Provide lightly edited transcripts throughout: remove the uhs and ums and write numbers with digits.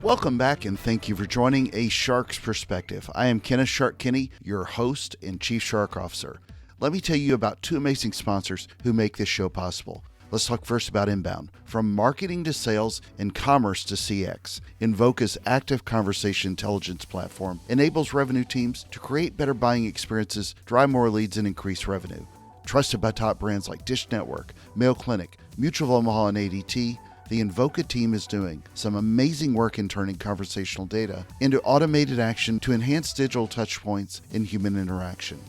Welcome back and thank you for joining A Shark's Perspective. I am Kenneth Shark Kinney, your host and Chief Shark Officer. Let me tell you about two amazing sponsors who make this show possible. Let's talk first about Inbound. From marketing to sales and commerce to CX, Invoca's active conversation intelligence platform enables revenue teams to create better buying experiences, drive more leads, and increase revenue. Trusted by top brands like Dish Network, Mayo Clinic, Mutual of Omaha, and ADT, the Invoca team is doing some amazing work in turning conversational data into automated action to enhance digital touchpoints and human interaction.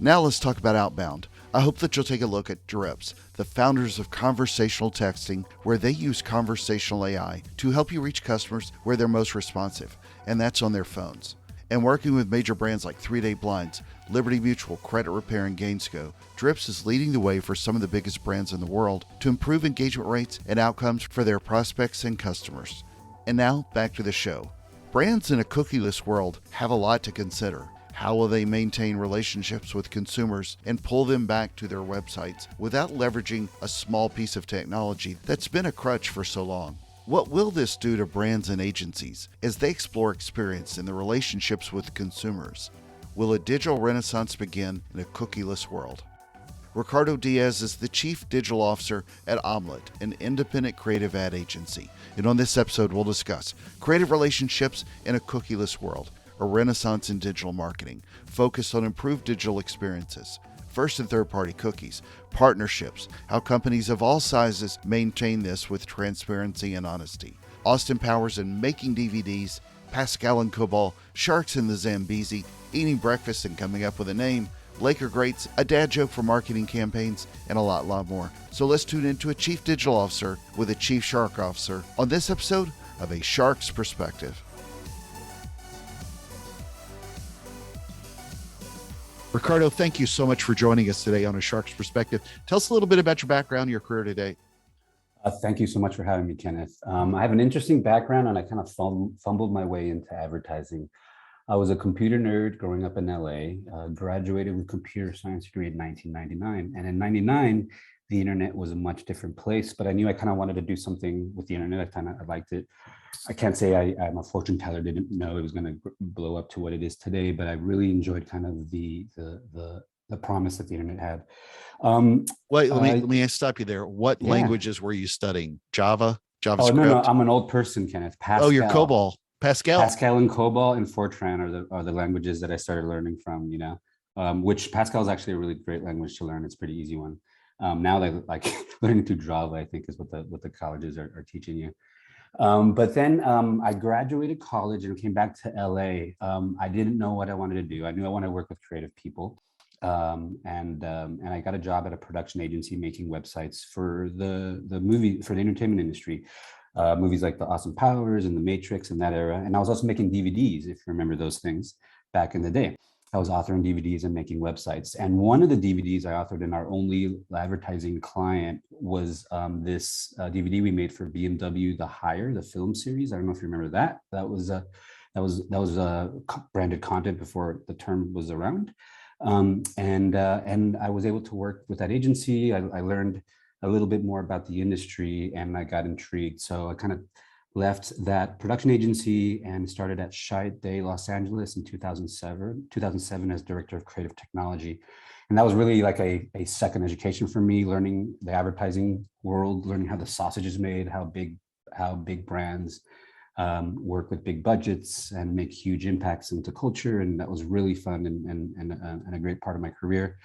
Now let's talk about Outbound. I hope that you'll take a look at Drips, the founders of conversational texting, where they use conversational AI to help you reach customers where they're most responsive, and that's on their phones. And working with major brands like 3 Day Blinds, Liberty Mutual, Credit Repair, and Gainsco, Drips is leading the way for some of the biggest brands in the world to improve engagement rates and outcomes for their prospects and customers. And now, back to the show. Brands in a cookieless world have a lot to consider. How will they maintain relationships with consumers and pull them back to their websites without leveraging a small piece of technology that's been a crutch for so long? What will this do to brands and agencies as they explore experience in the relationships with consumers? Will a digital renaissance begin in a cookieless world? Ricardo Diaz is the Chief Digital Officer at Omelet, an independent creative ad agency. And on this episode, we'll discuss creative relationships in a cookieless world, a renaissance in digital marketing, focused on improved digital experiences, first and third-party cookies, partnerships, how companies of all sizes maintain this with transparency and honesty, Austin Powers and making DVDs, Pascal and Cobol, sharks in the Zambezi, eating breakfast and coming up with a name, Laker greats, a dad joke for marketing campaigns, and a lot more. So let's tune into a Chief Digital Officer with a Chief Shark Officer on this episode of A Shark's Perspective. Ricardo, thank you so much for joining us today on A Shark's Perspective. Tell us a little bit about your background, your career today. Thank you so much for having me, Kenneth. I have an interesting background and I kind of fumbled my way into advertising. I was a computer nerd growing up in LA, graduated with computer science degree in 1999. And in 99, the internet was a much different place, but I knew I kind of wanted to do something with the internet. I liked it. I can't say I'm a fortune teller, didn't know it was going to blow up to what it is today, but I really enjoyed kind of the promise that the internet had. Wait, let me stop you there. What languages were you studying? Java, JavaScript? Oh, no, I'm an old person, Kenneth. Pascal. Oh, you're COBOL. Pascal and COBOL and Fortran are the languages that I started learning from, which Pascal is actually a really great language to learn. It's a pretty easy one. Now they like learning through Java, I think is what the colleges are teaching you. But then I graduated college and came back to LA. I didn't know what I wanted to do. I knew I wanted to work with creative people. And I got a job at a production agency making websites for the entertainment industry. Movies like the Austin Powers and the Matrix and that era. And I was also making DVDs, if you remember those things back in the day. I was authoring DVDs and making websites. And one of the DVDs I authored in our only advertising client was this DVD we made for BMW The Hire, the film series. I don't know if you remember that. That was branded content before the term was around. And I was able to work with that agency. I learned a little bit more about the industry and I got intrigued. So I kind of left that production agency and started at Day Los Angeles in 2007 as director of creative technology. And that was really like a second education for me, learning the advertising world, learning how the sausage is made, how big brands work with big budgets and make huge impacts into culture. And that was really fun and a great part of my career.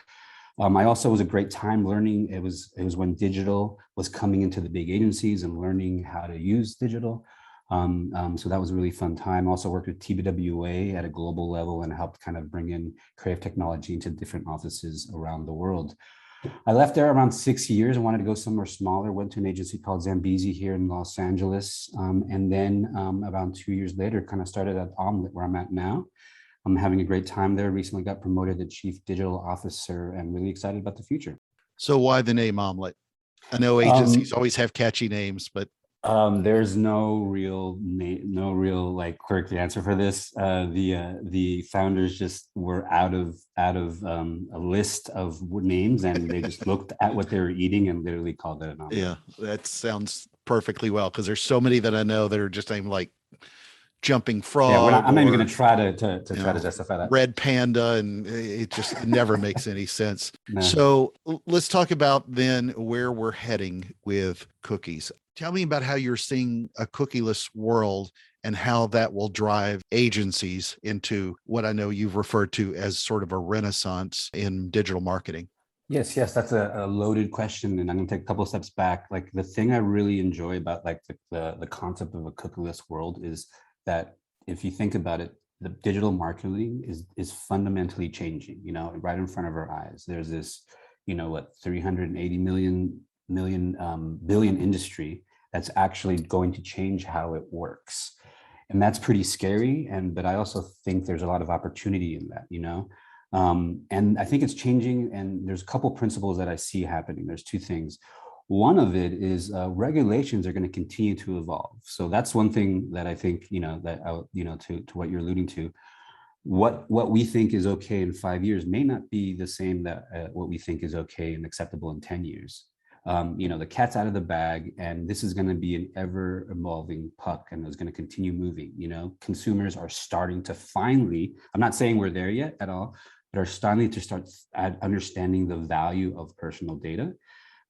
I also was a great time learning. It was when digital was coming into the big agencies and learning how to use digital. So that was a really fun time. I also worked with TBWA at a global level and helped kind of bring in creative technology into different offices around the world. I left there around 6 years. I wanted to go somewhere smaller, went to an agency called Zambezi here in Los Angeles. And then around 2 years later, kind of started at Omelet, where I'm at now. I'm having a great time there. Recently got promoted to Chief Digital Officer and really excited about the future. So why the name Omelet? I know agencies always have catchy names, but there's no real like quirky answer for this. The founders just were out of a list of names, and they just looked at what they were eating and literally called it an omelet. Yeah, that sounds perfectly well, because there's so many that I know that are just named like jumping Yeah, frog I'm not even or going to try to you try to know, justify that. red panda, and it just never makes any sense. No. So let's talk about then where we're heading with cookies. Tell me about how you're seeing a cookieless world and how that will drive agencies into what I know you've referred to as sort of a renaissance in digital marketing. Yes, that's a loaded question, and I'm gonna take a couple of steps back. Like the thing I really enjoy about like the concept of a cookieless world is that if you think about it, the digital marketing is fundamentally changing. You know, right in front of our eyes. There's this, you know, what 380 billion industry that's actually going to change how it works, and that's pretty scary. And but I also think there's a lot of opportunity in that. You know, and I think it's changing. And there's a couple principles that I see happening. There's two things. One of it is regulations are going to continue to evolve. So that's one thing that I think, you know, that you know, to what you're alluding to. What we think is okay in 5 years may not be the same that what we think is okay and acceptable in 10 years. You know, the cat's out of the bag, and this is going to be an ever evolving puck, and it's going to continue moving. You know, consumers are starting to finally, I'm not saying we're there yet at all, but are starting to start understanding the value of personal data.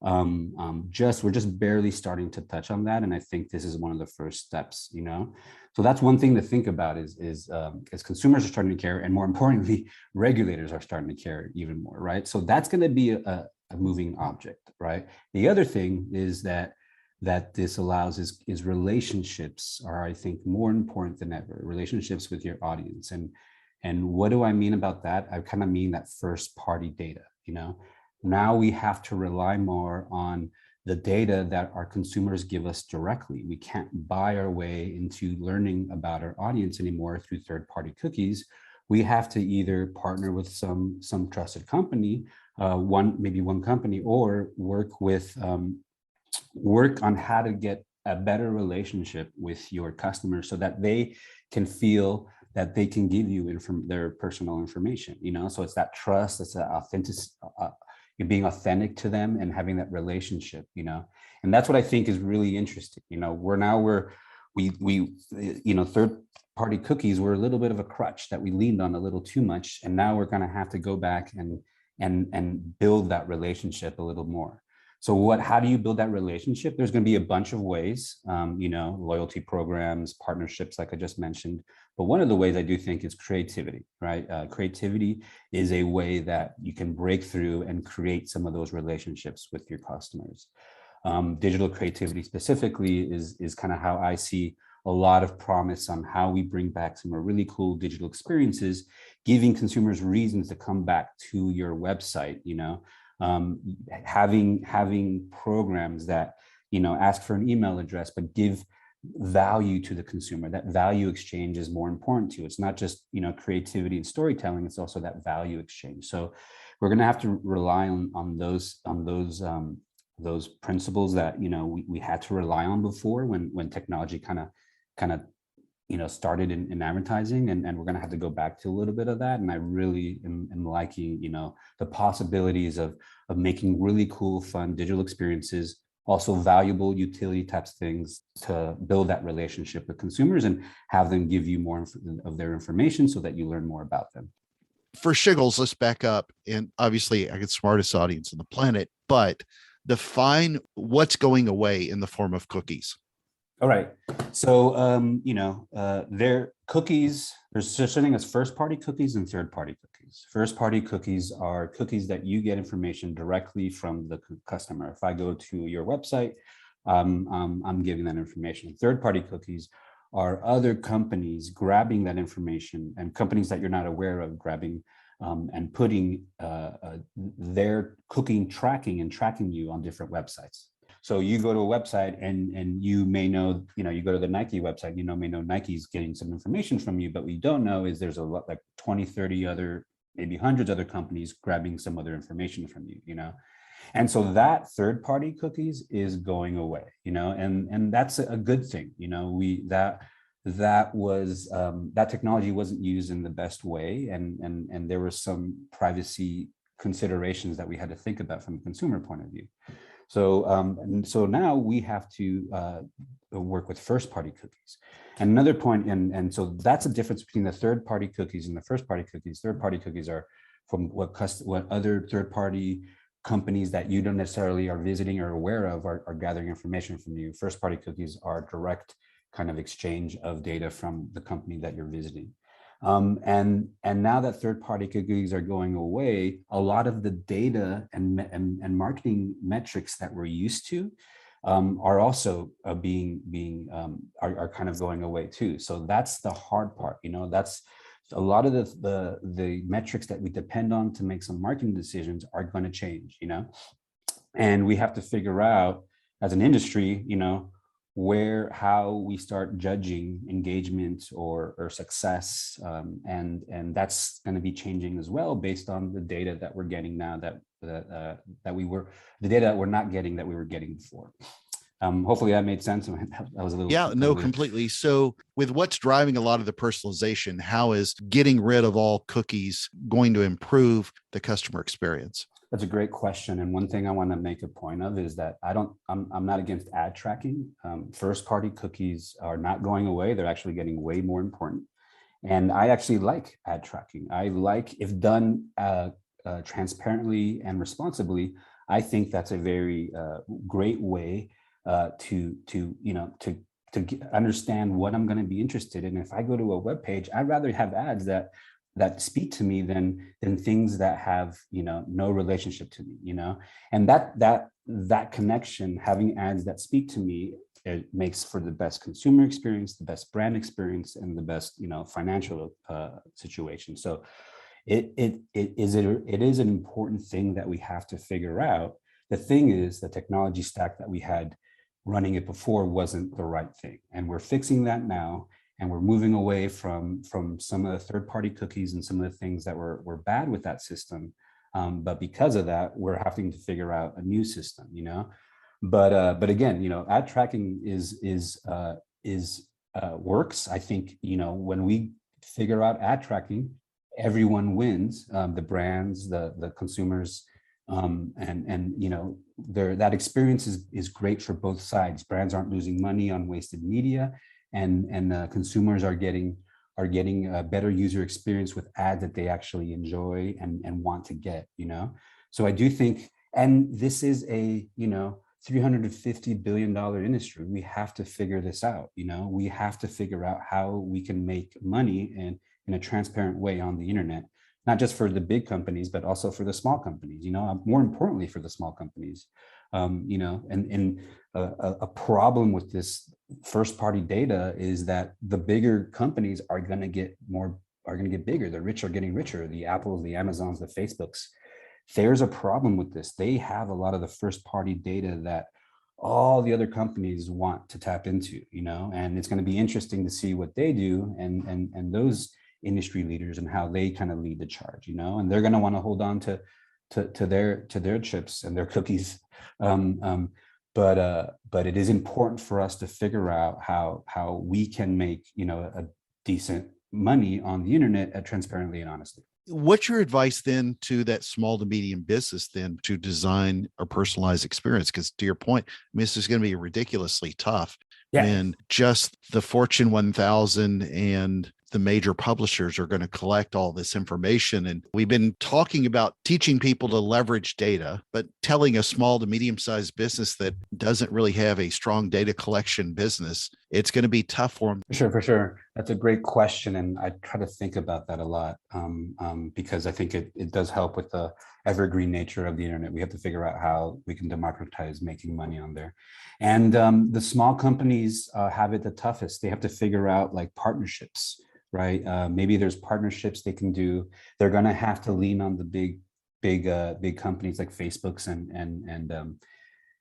We're just barely starting to touch on that, and I think this is one of the first steps. You know, so that's one thing to think about is as consumers are starting to care, and more importantly, regulators are starting to care even more, right? So that's going to be a moving object, right? The other thing is that this allows is relationships are, I think, more important than ever. Relationships with your audience, and what do I mean about that? I kind of mean that first party data. You know, now we have to rely more on the data that our consumers give us directly. We can't buy our way into learning about our audience anymore through third-party cookies. We have to either partner with some trusted company, maybe one company, or work on how to get a better relationship with your customers so that they can feel that they can give you their personal information. You know, so it's that trust, it's that authentic. You're being authentic to them and having that relationship, you know, and that's what I think is really interesting. You know, you know, third party cookies were a little bit of a crutch that we leaned on a little too much, and now we're going to have to go back and build that relationship a little more. So how do you build that relationship? There's going to be a bunch of ways, you know, loyalty programs, partnerships, like I just mentioned. But one of the ways I do think is creativity, right? Creativity is a way that you can break through and create some of those relationships with your customers. Digital creativity specifically is kind of how I see a lot of promise on how we bring back some really cool digital experiences, giving consumers reasons to come back to your website, you know, having programs that, you know, ask for an email address but give value to the consumer. That value exchange is more important to you. It's not just, you know, creativity and storytelling, it's also that value exchange. So we're going to have to rely on those principles that, you know, we had to rely on before when technology kind of you know, started in advertising, and we're going to have to go back to a little bit of that. And I really am liking, you know, the possibilities of making really cool, fun digital experiences, also valuable utility types things to build that relationship with consumers and have them give you more of their information so that you learn more about them. For Shiggles, let's back up. And obviously, I get smartest audience on the planet, but define what's going away in the form of cookies. All right. So, you know, their cookies, there's such a thing as first-party cookies and third-party cookies. First-party cookies are cookies that you get information directly from the customer. If I go to your website, I'm giving that information. Third-party cookies are other companies grabbing that information, and companies that you're not aware of grabbing and putting their cooking tracking you on different websites. So you go to a website and you may know, you know, you go to the Nike website, you know, may know Nike's getting some information from you, but what you don't know is there's a lot, like 20, 30 other, maybe hundreds other companies grabbing some other information from you, you know? And so that third party cookies is going away, you know, and that's a good thing. You know, that technology wasn't used in the best way. And there were some privacy considerations that we had to think about from a consumer point of view. So, and so now we have to work with first-party cookies. And another point, and so that's a difference between the third-party cookies and the first-party cookies. Third-party cookies are from what other third-party companies that you don't necessarily are visiting or aware of are gathering information from you. First-party cookies are direct kind of exchange of data from the company that you're visiting. And now that third-party cookies are going away, a lot of the data and marketing metrics that we're used to are also are kind of going away too. So that's the hard part. That's a lot of the metrics that we depend on to make some marketing decisions are going to change. And we have to figure out as an industry, how we start judging engagement or success, and that's going to be changing as well based on the data that we're getting now the data that we're not getting that we were getting before. Hopefully that made sense. That was a little. Yeah, no, completely. So with what's driving a lot of the personalization, how is getting rid of all cookies going to improve the customer experience? That's a great question. And one thing I want to make a point of is that I'm not against ad tracking. First party cookies are not going away. They're actually getting way more important. And I actually like ad tracking. I like, if done transparently and responsibly, I think that's a very great way to understand what I'm going to be interested in. If I go to a web page, I'd rather have ads that speak to me than things that have no relationship to me. And that connection, having ads that speak to me, it makes for the best consumer experience, the best brand experience, and the best financial situation. So it is an important thing that we have to figure out. The thing is, the technology stack that we had running it before wasn't the right thing, and we're fixing that now. And we're moving away from some of the third-party cookies and some of the things that were bad with that system. But because of that, we're having to figure out a new system, But again, ad tracking is works. I think when we figure out ad tracking, everyone wins. The brands, the consumers, and that experience is great for both sides. Brands aren't losing money on wasted media. And consumers are getting a better user experience with ads that they actually enjoy and want to get, So I do think, and this is a, $350 billion industry. We have to figure this out, We have to figure out how we can make money in a transparent way on the internet, not just for the big companies, but also for the small companies, more importantly for the small companies. And a problem with this first party data is that the bigger companies are going to get bigger. The rich are getting richer. The Apples, the Amazons, the Facebooks. There's a problem with this. They have a lot of the first party data that all the other companies want to tap into, and it's going to be interesting to see what they do and those industry leaders and how they kind of lead the charge, and they're going to want to hold on to their chips and their cookies. But it is important for us to figure out how we can make a decent money on the internet transparently and honestly. What's your advice then to that small to medium business then to design a personalized experience? Because to your point, this is going to be ridiculously tough. Yeah. And just the Fortune 1000 and the major publishers are going to collect all this information. And we've been talking about teaching people to leverage data, but telling a small to medium-sized business that doesn't really have a strong data collection business, it's going to be tough for them. For sure. That's a great question. And I try to think about that a lot because I think it does help with the evergreen nature of the internet. We have to figure out how we can democratize making money on there. And the small companies have it the toughest. They have to figure out like partnerships, right? Maybe there's partnerships they can do. They're going to have to lean on the big companies like Facebooks and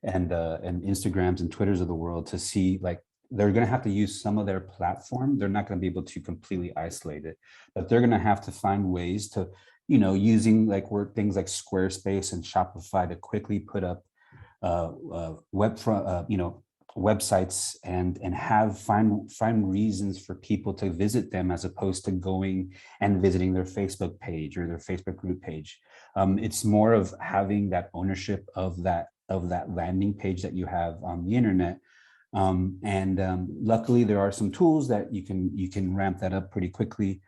Instagrams and Twitters of the world to see, like, they're going to have to use some of their platform. They're not going to be able to completely isolate it, but they're going to have to find ways to, using things like Squarespace and Shopify to quickly put up websites and find reasons for people to visit them as opposed to going and visiting their Facebook page or their Facebook group page. It's more of having that ownership of that landing page that you have on the internet Luckily, there are some tools that you can ramp that up pretty quickly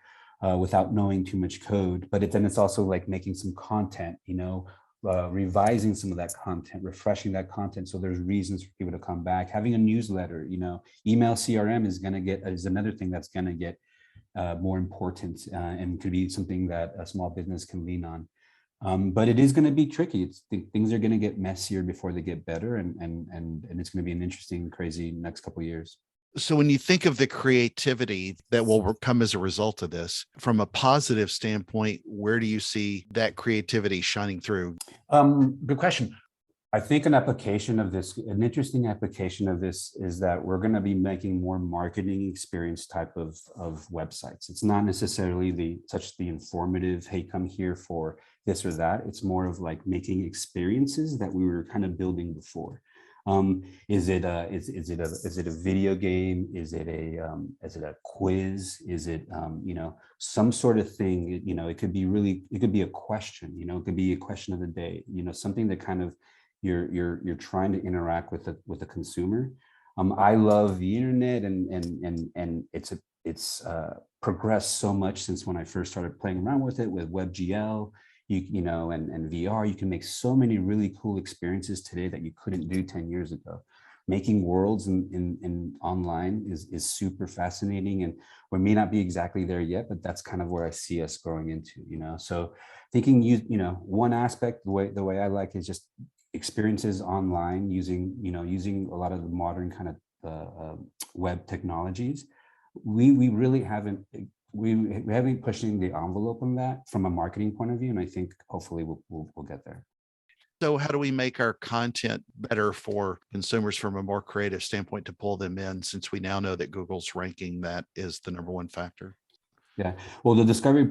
without knowing too much code. But then it's also like making some content, revising some of that content, refreshing that content, so there's reasons for people to come back. Having a newsletter, email CRM is another thing that's gonna get more important and could be something that a small business can lean on. But it is going to be tricky. Things are going to get messier before they get better, and it's going to be an interesting, crazy next couple of years. So when you think of the creativity that will come as a result of this, from a positive standpoint, where do you see that creativity shining through? Good question. I think an interesting application of this is that we're going to be making more marketing experience type of websites. It's not necessarily the informative, hey, come here for this or that. It's more of like making experiences that we were kind of building before. Is it a video game? Is it a quiz? Is it some sort of thing? It could be a question. It could be a question of the day. Something that kind of you're trying to interact with the consumer. I love the internet, and it's progressed so much since when I first started playing around with it with WebGL, and VR. You can make so many really cool experiences today that you couldn't do 10 years ago. Making worlds in online is super fascinating, and we may not be exactly there yet, but that's kind of where I see us growing into. So thinking one aspect, the way I like is just experiences online using a lot of the modern kind of web technologies. We really haven't pushing the envelope on that from a marketing point of view, and I think hopefully we'll get there. So how do we make our content better for consumers from a more creative standpoint to pull them in, since we now know that Google's ranking that is the number one factor? Yeah, well, the discovery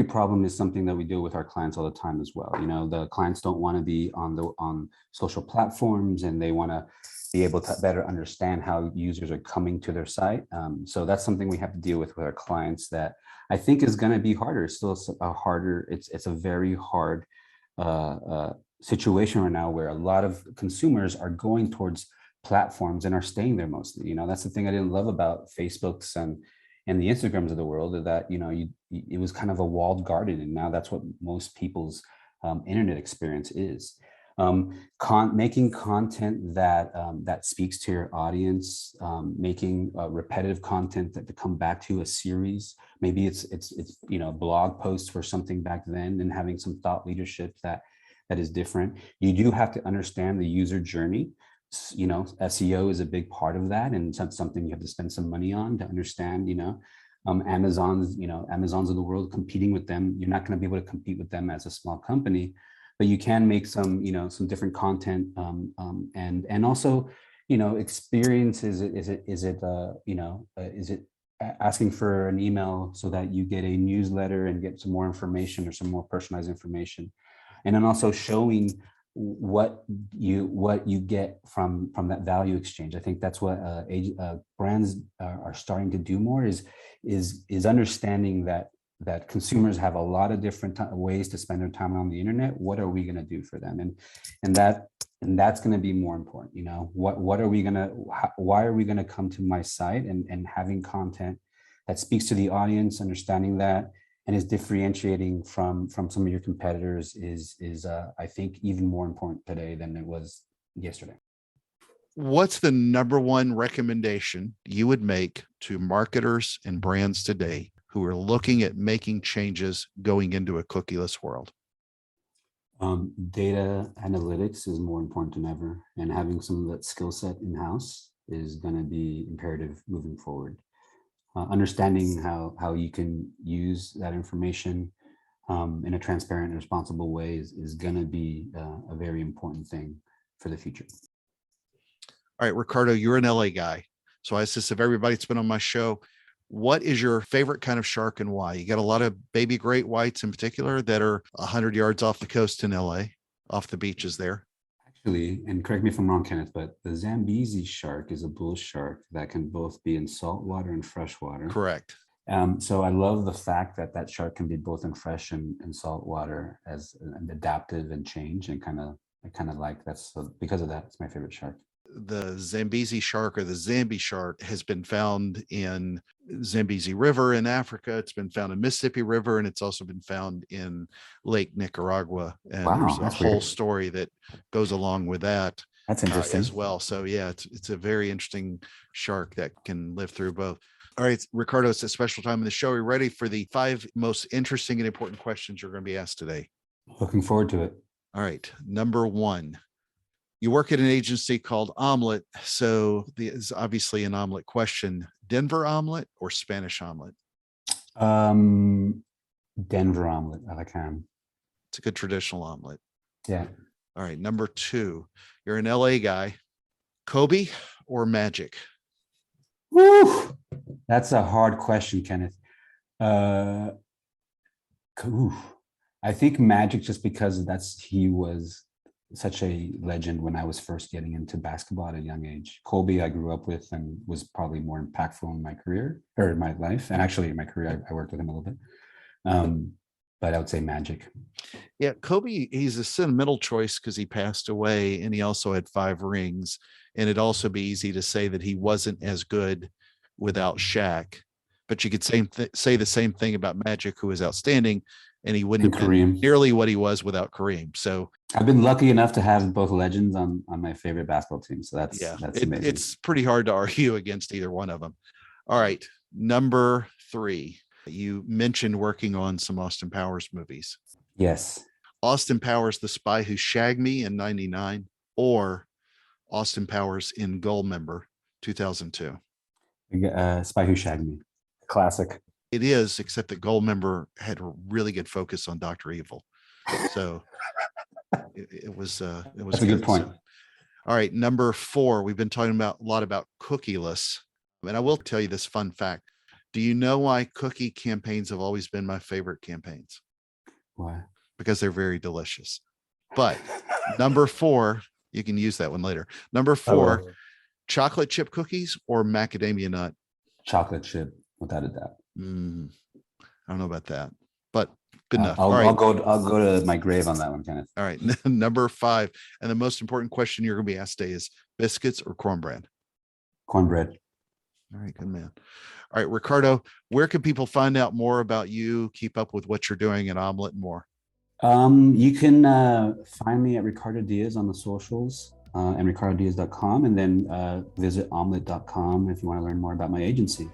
problem is something that we deal with our clients all the time as well. The clients don't want to be on social platforms, and they want to be able to better understand how users are coming to their site. So that's something we have to deal with our clients that I think is going to be harder. It's still harder. It's a very hard situation right now, where a lot of consumers are going towards platforms and are staying there mostly. That's the thing I didn't love about Facebook's and the Instagrams of the world, is that it was kind of a walled garden, and now that's what most people's internet experience is. Making content that speaks to your audience, making repetitive content that to come back to a series. Maybe it's blog posts for something back then, and having some thought leadership that is different. You do have to understand the user journey. SEO is a big part of that, and something you have to spend some money on to understand. Amazon's of the world, competing with them, you're not going to be able to compete with them as a small company, but you can make some different content, and also experiences. Is it asking for an email so that you get a newsletter and get some more information, or some more personalized information, and then also showing what you get from that value exchange. I think that's what brands are starting to do more, is understanding that consumers have a lot of different ways to spend their time on the internet. What are we going to do for them? And that's going to be more important. Why are we going to come to my site, and having content that speaks to the audience, understanding that, and is differentiating from some of your competitors is I think even more important today than it was yesterday. What's the number one recommendation you would make to marketers and brands today who are looking at making changes going into a cookieless world? Data analytics is more important than ever, and having some of that skill set in-house is going to be imperative moving forward. Understanding how you can use that information in a transparent and responsible way is going to be a very important thing for the future. All right, Ricardo, you're an LA guy. So I ask this of everybody that's been on my show. What is your favorite kind of shark, and why? You got a lot of baby great whites in particular that are 100 yards off the coast in LA, off the beaches there. Actually, and correct me if I'm wrong, Kenneth, but the Zambezi shark is a bull shark that can both be in salt water and fresh water. Correct. So I love the fact that shark can be both in fresh and salt water, as an adaptive and change, and I kind of like that. So because of that, it's my favorite shark. the Zambezi shark, or the Zambi shark, has been found in Zambezi River in Africa. It's been found in Mississippi River, and it's also been found in Lake Nicaragua. And Wow, there's a that's whole weird. story that goes along with that That's interesting. as well. So yeah, it's a very interesting shark that can live through both. All right, Ricardo, it's a special time in the show. Are you ready for the 5 most interesting and important questions you're going to be asked today? Looking forward to it. All right, number 1. You work at an agency called Omelet, so there's obviously an omelet question. Denver omelet or Spanish omelet? Denver omelet. I like ham. It's a good traditional omelet. Yeah. All right, number 2. You're an LA guy. Kobe or Magic? Woo! That's a hard question, Kenneth. I think Magic, just because he was such a legend when I was first getting into basketball at a young age. Kobe, I grew up with and was probably more impactful in my career or in my life. And actually in my career, I worked with him a little bit. But I would say Magic. Yeah, Kobe, he's a sentimental choice because he passed away and he also had 5 rings. And it'd also be easy to say that he wasn't as good without Shaq. But you could say the same thing about Magic, who was outstanding, and he wouldn't have been nearly what he was without Kareem. So I've been lucky enough to have both legends on my favorite basketball team. So that's amazing. It's pretty hard to argue against either one of them. All right, number 3. You mentioned working on some Austin Powers movies. Yes. Austin Powers, The Spy Who Shagged Me in 99, or Austin Powers in Goldmember 2002. Spy Who Shagged Me. Classic. It is, except that Goldmember had a really good focus on Dr. Evil. So it was That's a good point. So, all right, number 4. We've been talking a lot about cookieless. And I will tell you this fun fact. Do you know why cookie campaigns have always been my favorite campaigns? Why? Because they're very delicious. But number 4, you can use that one later. Number 4, chocolate chip cookies or macadamia nut? Chocolate chip, without a doubt. I don't know about that, but good enough. I'll go to my grave on that one, Kenneth. All right. Number 5. And the most important question you're going to be asked today is biscuits or cornbread? Cornbread. All right. Good man. All right, Ricardo, where can people find out more about you, keep up with what you're doing at Omelet and more? You can find me at Ricardo Diaz on the socials and ricardiaz.com, and then visit omelet.com if you want to learn more about my agency.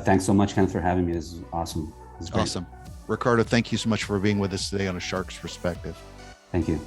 Thanks so much, Ken, for having me. This is awesome. This is great. Awesome. Ricardo, thank you so much for being with us today on A Shark's Perspective. Thank you.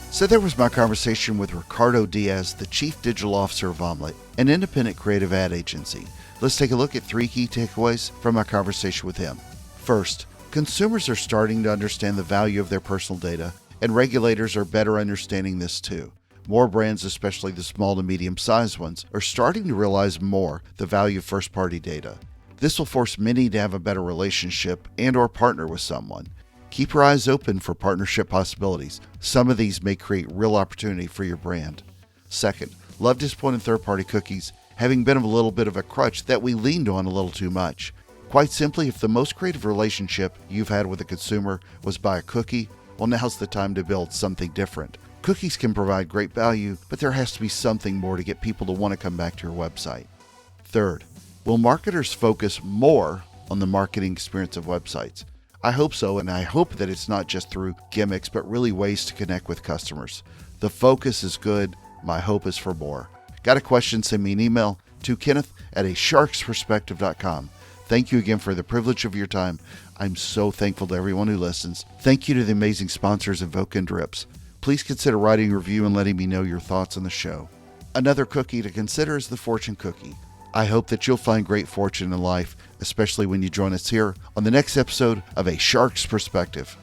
So there was my conversation with Ricardo Diaz, the Chief Digital Officer of Omelet, an independent creative ad agency. Let's take a look at 3 key takeaways from my conversation with him. First, consumers are starting to understand the value of their personal data, and regulators are better understanding this too. More brands, especially the small to medium-sized ones, are starting to realize more the value of first-party data. This will force many to have a better relationship and/or partner with someone. Keep your eyes open for partnership possibilities. Some of these may create real opportunity for your brand. Second, love disappointing third-party cookies, having been a little bit of a crutch that we leaned on a little too much. Quite simply, if the most creative relationship you've had with a consumer was by a cookie, well, now's the time to build something different. Cookies can provide great value, but there has to be something more to get people to want to come back to your website. Third, will marketers focus more on the marketing experience of websites? I hope so, and I hope that it's not just through gimmicks, but really ways to connect with customers. The focus is good. My hope is for more. Got a question? Send me an email to kenneth@asharksperspective.com. Thank you again for the privilege of your time. I'm so thankful to everyone who listens. Thank you to the amazing sponsors Invoca and Drips. Please consider writing a review and letting me know your thoughts on the show. Another cookie to consider is the fortune cookie. I hope that you'll find great fortune in life, especially when you join us here on the next episode of A Shark's Perspective.